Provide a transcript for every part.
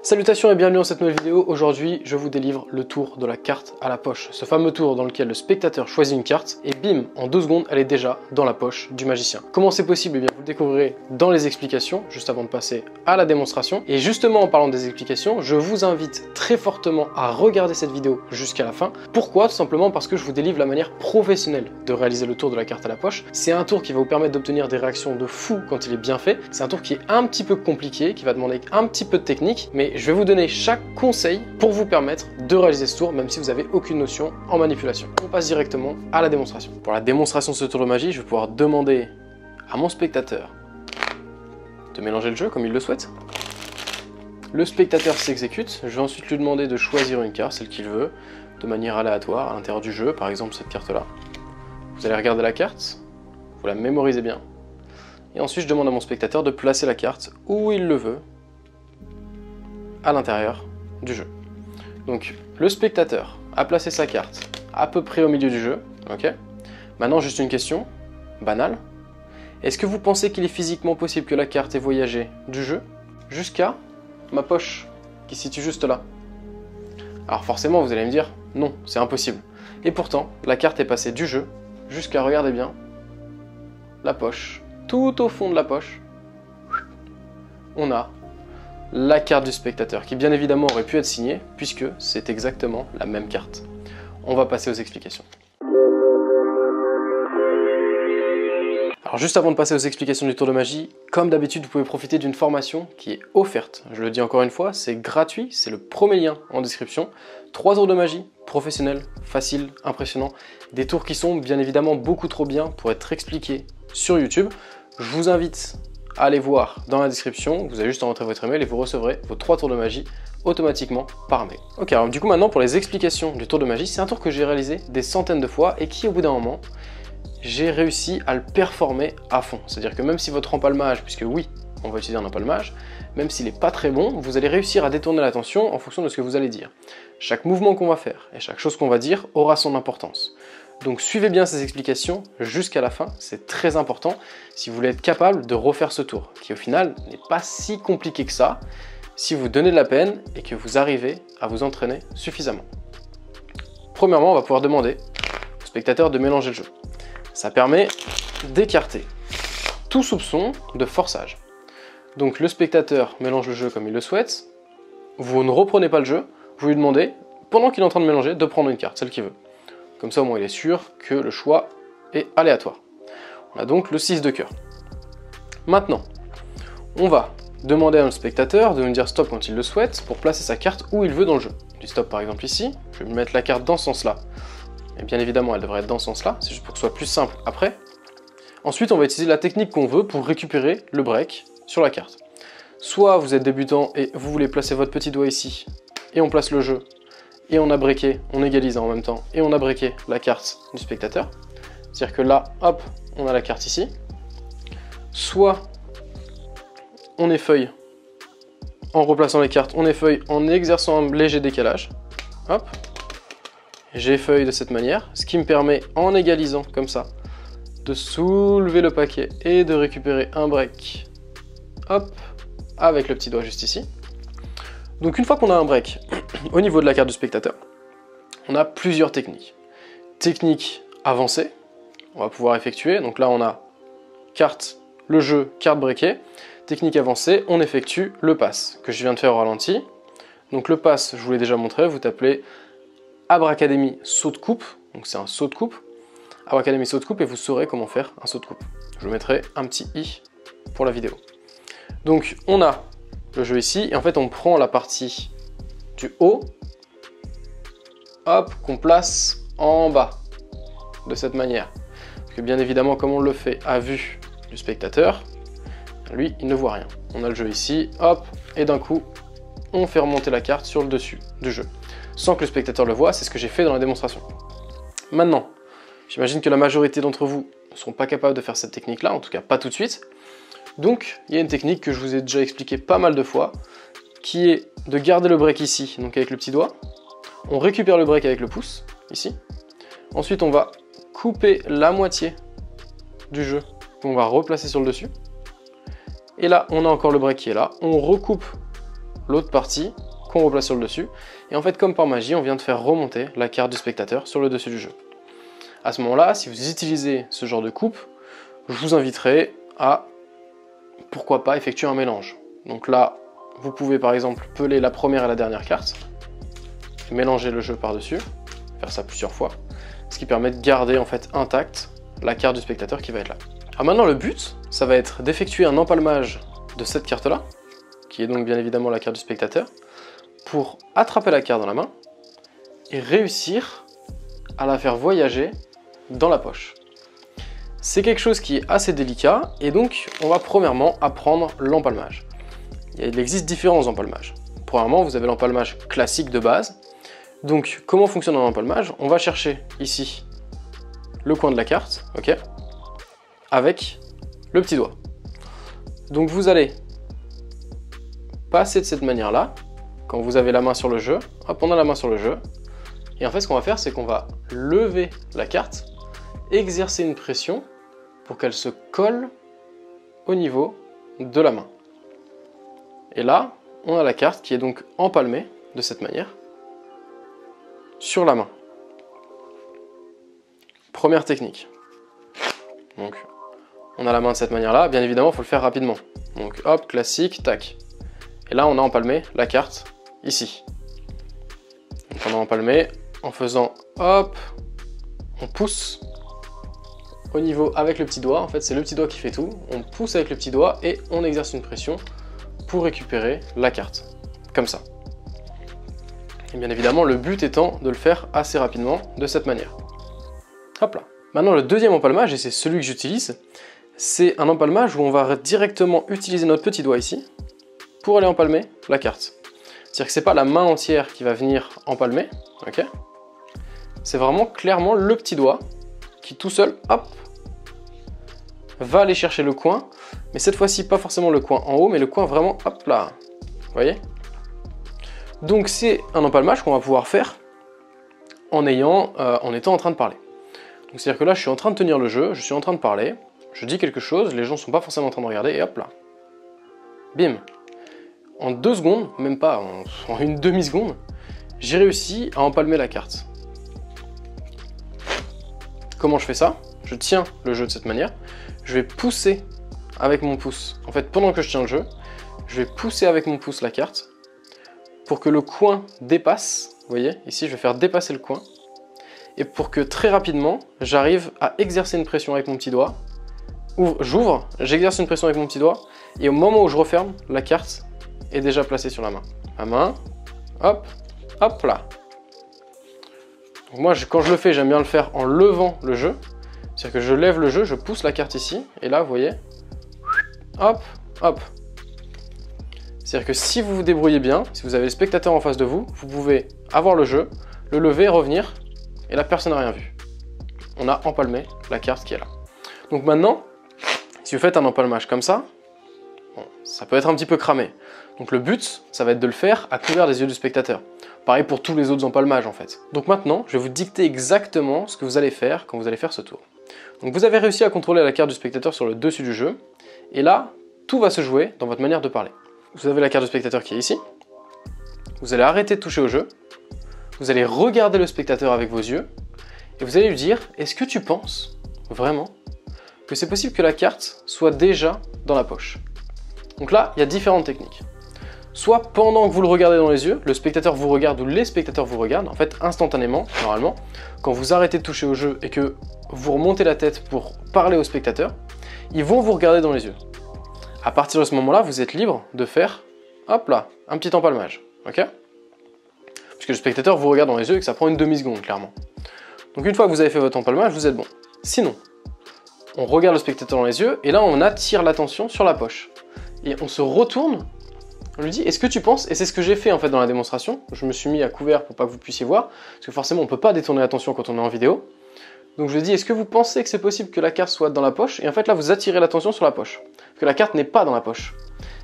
Salutations et bienvenue dans cette nouvelle vidéo. Aujourd'hui, je vous délivre le tour de la carte à la poche. Ce fameux tour dans lequel le spectateur choisit une carte et bim, en 2 secondes, elle est déjà dans la poche du magicien. Comment c'est possible? Eh bien, vous le découvrirez dans les explications, juste avant de passer à la démonstration. Et justement, en parlant des explications, je vous invite très fortement à regarder cette vidéo jusqu'à la fin. Pourquoi? Tout simplement parce que je vous délivre la manière professionnelle de réaliser le tour de la carte à la poche. C'est un tour qui va vous permettre d'obtenir des réactions de fou quand il est bien fait. C'est un tour qui est un petit peu compliqué, qui va demander un petit peu de technique, mais je vais vous donner chaque conseil pour vous permettre de réaliser ce tour, même si vous n'avez aucune notion en manipulation. On passe directement à la démonstration. Pour la démonstration de ce tour de magie, je vais pouvoir demander à mon spectateur de mélanger le jeu comme il le souhaite. Le spectateur s'exécute. Je vais ensuite lui demander de choisir une carte, celle qu'il veut, de manière aléatoire à l'intérieur du jeu, par exemple cette carte-là. Vous allez regarder la carte, vous la mémorisez bien. Et ensuite, je demande à mon spectateur de placer la carte où il le veut, à l'intérieur du jeu. Donc le spectateur a placé sa carte à peu près au milieu du jeu, ok. Maintenant juste une question, banale. Est-ce que vous pensez qu'il est physiquement possible que la carte ait voyagé du jeu jusqu'à ma poche qui se situe juste là? Alors forcément vous allez me dire, non, c'est impossible. Et pourtant, la carte est passée du jeu jusqu'à, regardez bien, la poche. Tout au fond de la poche, on a la carte du spectateur, qui bien évidemment aurait pu être signée, puisque c'est exactement la même carte. On va passer aux explications. Alors juste avant de passer aux explications du tour de magie, comme d'habitude vous pouvez profiter d'une formation qui est offerte. Je le dis encore une fois, c'est gratuit, c'est le premier lien en description. 3 tours de magie, professionnels, faciles, impressionnants. Des tours qui sont bien évidemment beaucoup trop bien pour être expliqués sur YouTube. Je vous invite à aller voir dans la description, vous avez juste à rentrer votre email et vous recevrez vos 3 tours de magie automatiquement par mail. Ok, alors du coup maintenant pour les explications du tour de magie, c'est un tour que j'ai réalisé des centaines de fois et qui au bout d'un moment, j'ai réussi à le performer à fond. C'est-à-dire que même si votre empalmage, puisque oui, on va utiliser un empalmage, même s'il n'est pas très bon, vous allez réussir à détourner l'attention en fonction de ce que vous allez dire. Chaque mouvement qu'on va faire et chaque chose qu'on va dire aura son importance. Donc suivez bien ces explications jusqu'à la fin, c'est très important si vous voulez être capable de refaire ce tour, qui au final n'est pas si compliqué que ça, si vous donnez de la peine et que vous arrivez à vous entraîner suffisamment. Premièrement, on va pouvoir demander au spectateur de mélanger le jeu. Ça permet d'écarter tout soupçon de forçage. Donc le spectateur mélange le jeu comme il le souhaite, vous ne reprenez pas le jeu, vous lui demandez, pendant qu'il est en train de mélanger, de prendre une carte, celle qu'il veut. Comme ça, au moins, il est sûr que le choix est aléatoire. On a donc le 6 de cœur. Maintenant, on va demander à un spectateur de nous dire stop quand il le souhaite pour placer sa carte où il veut dans le jeu. Du stop par exemple ici, je vais mettre la carte dans ce sens-là. Et bien évidemment, elle devrait être dans ce sens-là, c'est juste pour que ce soit plus simple après. Ensuite, on va utiliser la technique qu'on veut pour récupérer le break sur la carte. Soit vous êtes débutant et vous voulez placer votre petit doigt ici, et on place le jeu, et on a breaké, on égalise en même temps, et on a breaké la carte du spectateur. C'est-à-dire que là, hop, on a la carte ici. Soit on effeuille en replaçant les cartes, on effeuille en exerçant un léger décalage. Hop, j'effeuille de cette manière, ce qui me permet, en égalisant comme ça, de soulever le paquet et de récupérer un break. Hop, avec le petit doigt juste ici. Donc une fois qu'on a un break au niveau de la carte du spectateur, on a plusieurs techniques. Technique avancée, on va pouvoir effectuer. Donc là on a carte, le jeu, carte breakée. Technique avancée, on effectue le pass que je viens de faire au ralenti. Donc le pass, je vous l'ai déjà montré, vous tapez Abracademy saut de coupe. Donc c'est un saut de coupe. Abracademy saut de coupe et vous saurez comment faire un saut de coupe. Je vous mettrai un petit i pour la vidéo. Donc on a le jeu ici, et en fait on prend la partie du haut, hop, qu'on place en bas, de cette manière. Parce que bien évidemment, comme on le fait à vue du spectateur, lui, il ne voit rien. On a le jeu ici, hop, et d'un coup, on fait remonter la carte sur le dessus du jeu. Sans que le spectateur le voie, c'est ce que j'ai fait dans la démonstration. Maintenant, j'imagine que la majorité d'entre vous ne seront pas capables de faire cette technique-là, en tout cas pas tout de suite. Donc, il y a une technique que je vous ai déjà expliquée pas mal de fois, qui est de garder le break ici, donc avec le petit doigt. On récupère le break avec le pouce, ici. Ensuite, on va couper la moitié du jeu, qu'on va replacer sur le dessus. Et là, on a encore le break qui est là. On recoupe l'autre partie qu'on replace sur le dessus. Et en fait, comme par magie, on vient de faire remonter la carte du spectateur sur le dessus du jeu. À ce moment-là, si vous utilisez ce genre de coupe, je vous inviterai à, pourquoi pas, effectuer un mélange. Donc là, vous pouvez par exemple peler la première et la dernière carte, mélanger le jeu par-dessus, faire ça plusieurs fois, ce qui permet de garder en fait intacte la carte du spectateur qui va être là. Alors maintenant, le but, ça va être d'effectuer un empalmage de cette carte-là, qui est donc bien évidemment la carte du spectateur, pour attraper la carte dans la main et réussir à la faire voyager dans la poche. C'est quelque chose qui est assez délicat et donc on va premièrement apprendre l'empalmage. Il existe différents empalmages. Premièrement, vous avez l'empalmage classique de base. Donc comment fonctionne un empalmage? On va chercher ici le coin de la carte, ok, avec le petit doigt. Donc vous allez passer de cette manière-là, quand vous avez la main sur le jeu, hop, on a la main sur le jeu, et en fait ce qu'on va faire, c'est qu'on va lever la carte, exercer une pression pour qu'elle se colle au niveau de la main. Et là, on a la carte qui est donc empalmée de cette manière sur la main. Première technique. Donc, on a la main de cette manière-là. Bien évidemment, il faut le faire rapidement. Donc, hop, classique, tac. Et là, on a empalmé la carte ici. Donc, on a empalmé en faisant hop, on pousse au niveau avec le petit doigt. En fait, c'est le petit doigt qui fait tout. On pousse avec le petit doigt et on exerce une pression pour récupérer la carte. Comme ça. Et bien évidemment, le but étant de le faire assez rapidement de cette manière. Hop là. Maintenant, le deuxième empalmage, et c'est celui que j'utilise, c'est un empalmage où on va directement utiliser notre petit doigt ici pour aller empalmer la carte. C'est-à-dire que c'est pas la main entière qui va venir empalmer, ok? C'est vraiment clairement le petit doigt qui tout seul, hop, va aller chercher le coin, mais cette fois-ci pas forcément le coin en haut, mais le coin vraiment, hop là, vous voyez? Donc c'est un empalmage qu'on va pouvoir faire en étant en train de parler. Donc c'est-à-dire que là je suis en train de tenir le jeu, je suis en train de parler, je dis quelque chose, les gens ne sont pas forcément en train de regarder, et hop là, bim, en 2 secondes, même pas, en une demi-seconde, j'ai réussi à empalmer la carte. Comment je fais ça? Je tiens le jeu de cette manière, je vais pousser avec mon pouce, en fait pendant que je tiens le jeu, je vais pousser avec mon pouce la carte, pour que le coin dépasse, vous voyez, ici je vais faire dépasser le coin, et pour que très rapidement, j'arrive à exercer une pression avec mon petit doigt, j'ouvre, j'exerce une pression avec mon petit doigt, et au moment où je referme, la carte est déjà placée sur la main. La main, hop, hop là. Donc moi, quand je le fais, j'aime bien le faire en levant le jeu, c'est-à-dire que je lève le jeu, je pousse la carte ici, et là, vous voyez, hop, hop. C'est-à-dire que si vous vous débrouillez bien, si vous avez le spectateur en face de vous, vous pouvez avoir le jeu, le lever, revenir, et là personne n'a rien vu. On a empalmé la carte qui est là. Donc maintenant, si vous faites un empalmage comme ça, bon, ça peut être un petit peu cramé. Donc le but, ça va être de le faire à couvert des yeux du spectateur. Pareil pour tous les autres empalmages en fait. Donc maintenant, je vais vous dicter exactement ce que vous allez faire quand vous allez faire ce tour. Donc vous avez réussi à contrôler la carte du spectateur sur le dessus du jeu, et là, tout va se jouer dans votre manière de parler. Vous avez la carte du spectateur qui est ici, vous allez arrêter de toucher au jeu, vous allez regarder le spectateur avec vos yeux, et vous allez lui dire, est-ce que tu penses, vraiment, que c'est possible que la carte soit déjà dans la poche? Donc là, il y a différentes techniques. Soit pendant que vous le regardez dans les yeux, le spectateur vous regarde ou les spectateurs vous regardent, en fait instantanément, normalement, quand vous arrêtez de toucher au jeu et que vous remontez la tête pour parler au spectateur, ils vont vous regarder dans les yeux. À partir de ce moment-là, vous êtes libre de faire, hop là, un petit empalmage, ok? Puisque le spectateur vous regarde dans les yeux et que ça prend une demi-seconde, clairement. Donc une fois que vous avez fait votre empalmage, vous êtes bon. Sinon, on regarde le spectateur dans les yeux, et là on attire l'attention sur la poche. Et on se retourne, on lui dit, est-ce que tu penses, et c'est ce que j'ai fait en fait dans la démonstration, je me suis mis à couvert pour pas que vous puissiez voir, parce que forcément on peut pas détourner l'attention quand on est en vidéo. Donc je lui dis, est-ce que vous pensez que c'est possible que la carte soit dans la poche? Et en fait là vous attirez l'attention sur la poche, parce que la carte n'est pas dans la poche.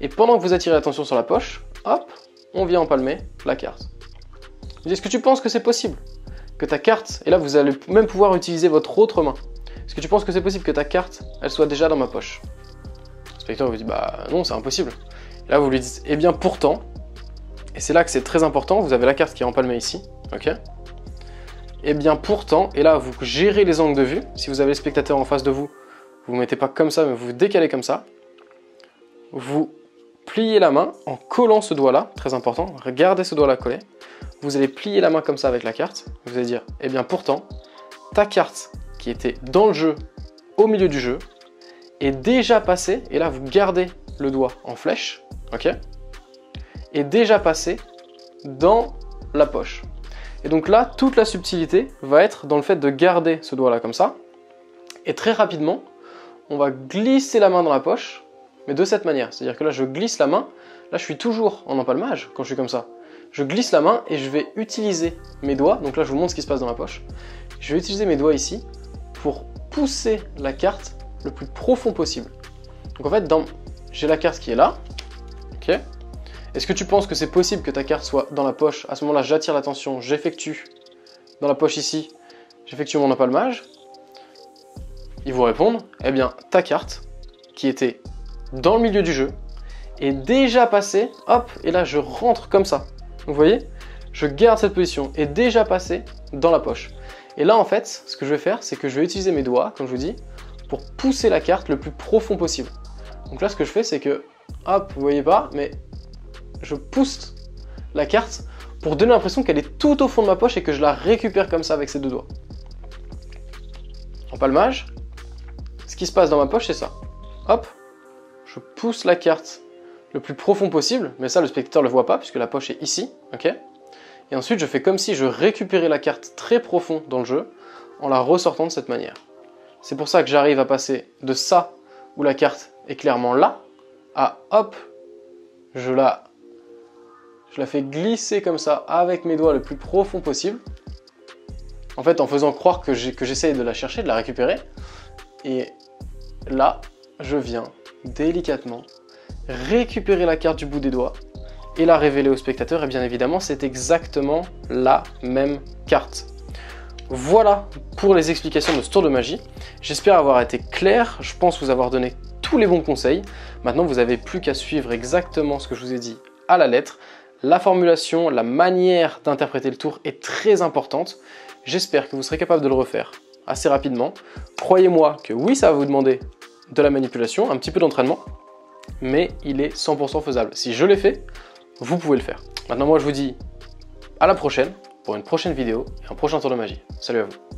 Et pendant que vous attirez l'attention sur la poche, hop, on vient empalmer la carte. Je lui dis, est-ce que tu penses que c'est possible que ta carte, et là vous allez même pouvoir utiliser votre autre main, est-ce que tu penses que c'est possible que ta carte, elle soit déjà dans ma poche? Le spectateur vous dit, bah non, c'est impossible. Et là vous lui dites, eh bien pourtant, et c'est là que c'est très important, vous avez la carte qui est empalmée ici, ok? Et bien pourtant, et là vous gérez les angles de vue, si vous avez les spectateurs en face de vous, vous ne mettez pas comme ça, mais vous décalez comme ça, vous pliez la main en collant ce doigt-là, très important, regardez ce doigt-là collé, vous allez plier la main comme ça avec la carte, vous allez dire, eh bien pourtant, ta carte qui était dans le jeu, au milieu du jeu, est déjà passée, et là vous gardez le doigt en flèche, ok, est déjà passée dans la poche. Et donc là, toute la subtilité va être dans le fait de garder ce doigt-là comme ça, et très rapidement, on va glisser la main dans la poche, mais de cette manière. C'est-à-dire que là, je glisse la main, là je suis toujours en empalmage quand je suis comme ça. Je glisse la main et je vais utiliser mes doigts, donc là je vous montre ce qui se passe dans ma poche. Je vais utiliser mes doigts ici pour pousser la carte le plus profond possible. Donc en fait, j'ai la carte qui est là, ok. Est-ce que tu penses que c'est possible que ta carte soit dans la poche? À ce moment-là, j'attire l'attention, j'effectue dans la poche ici, j'effectue mon empalmage. Ils vous répondent, eh bien, ta carte, qui était dans le milieu du jeu, est déjà passée, hop, et là, je rentre comme ça. Vous voyez? Je garde cette position, est déjà passée dans la poche. Et là, en fait, ce que je vais faire, c'est que je vais utiliser mes doigts, comme je vous dis, pour pousser la carte le plus profond possible. Donc là, ce que je fais, c'est que, hop, vous voyez pas, mais je pousse la carte pour donner l'impression qu'elle est tout au fond de ma poche et que je la récupère comme ça avec ces deux doigts. Empalmage, ce qui se passe dans ma poche, c'est ça. Hop, je pousse la carte le plus profond possible, mais ça, le spectateur ne le voit pas puisque la poche est ici, ok. Et ensuite, je fais comme si je récupérais la carte très profond dans le jeu en la ressortant de cette manière. C'est pour ça que j'arrive à passer de ça, où la carte est clairement là, à hop, je la fais glisser comme ça avec mes doigts le plus profond possible. En fait, en faisant croire que j'essaye de la chercher, de la récupérer. Et là, je viens délicatement récupérer la carte du bout des doigts et la révéler au spectateur. Et bien évidemment, c'est exactement la même carte. Voilà pour les explications de ce tour de magie. J'espère avoir été clair. Je pense vous avoir donné tous les bons conseils. Maintenant, vous n'avez plus qu'à suivre exactement ce que je vous ai dit à la lettre. La formulation, la manière d'interpréter le tour est très importante. J'espère que vous serez capable de le refaire assez rapidement. Croyez-moi que oui, ça va vous demander de la manipulation, un petit peu d'entraînement, mais il est 100% faisable. Si je l'ai fait, vous pouvez le faire. Maintenant, moi, je vous dis à la prochaine pour une prochaine vidéo et un prochain tour de magie. Salut à vous.